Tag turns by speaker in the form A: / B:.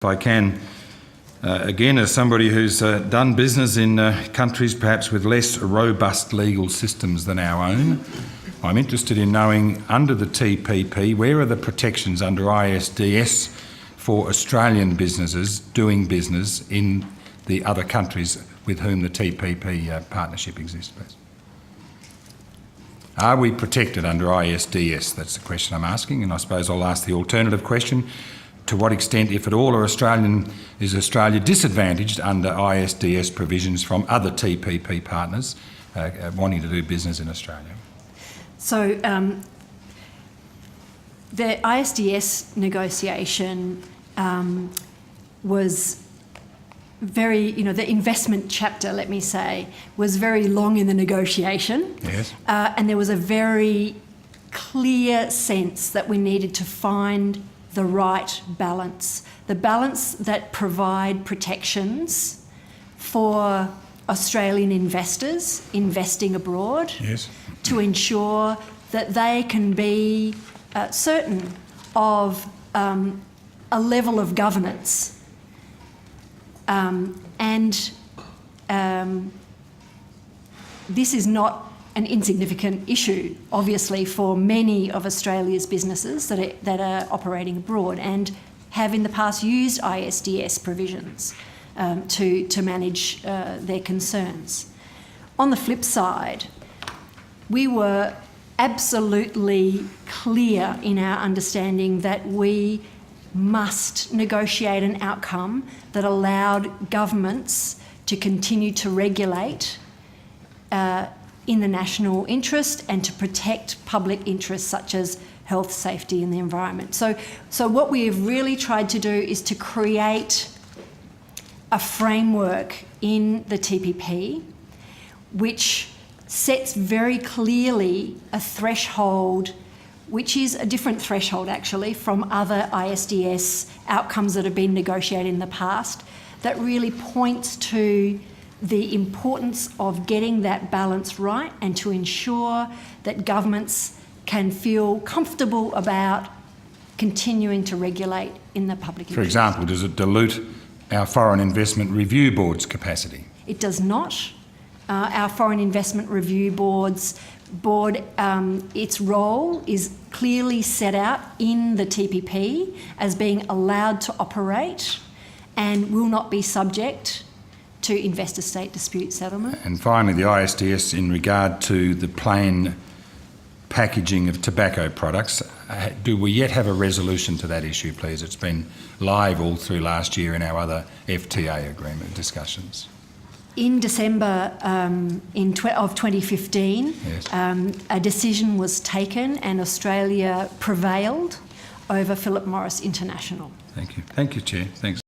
A: If I can, again, as somebody who's done business in countries perhaps with less robust legal systems than our own, I'm interested in knowing, under the TPP, where are the protections under ISDS for Australian businesses doing business in the other countries with whom the TPP partnership exists, please? Are we protected under ISDS? That's the question I'm asking, and I suppose I'll ask the alternative question. To what extent, if at all, is Australia disadvantaged under ISDS provisions from other TPP partners wanting to do business in Australia? So
B: the ISDS negotiation was very, the investment chapter, let me say, was very long in the negotiation.
A: Yes.
B: And there was a very clear sense that we needed to find the right balance, the balance that provide protections for Australian investors investing abroad,
A: yes,
B: to ensure that they can be certain of a level of governance. This is not an insignificant issue, obviously, for many of Australia's businesses that are operating abroad and have in the past used ISDS provisions to manage their concerns. On the flip side, we were absolutely clear in our understanding that we must negotiate an outcome that allowed governments to continue to regulate in the national interest and to protect public interests such as health, safety and the environment. So what we have really tried to do is to create a framework in the TPP which sets very clearly a threshold, which is a different threshold actually from other ISDS outcomes that have been negotiated in the past, that really points to the importance of getting that balance right and to ensure that governments can feel comfortable about continuing to regulate in the public interest.
A: For example, does it dilute our Foreign Investment Review Board's capacity?
B: It does not. Our Foreign Investment Review Board, its role is clearly set out in the TPP as being allowed to operate and will not be subject to investor-state dispute settlement.
A: And finally, the ISDS in regard to the plain packaging of tobacco products, do we yet have a resolution to that issue, please? It's been live all through last year in our other FTA agreement discussions.
B: In December of 2015,
A: yes,
B: a decision was taken and Australia prevailed over Philip Morris International.
A: Thank you. Thank you, Chair. Thanks.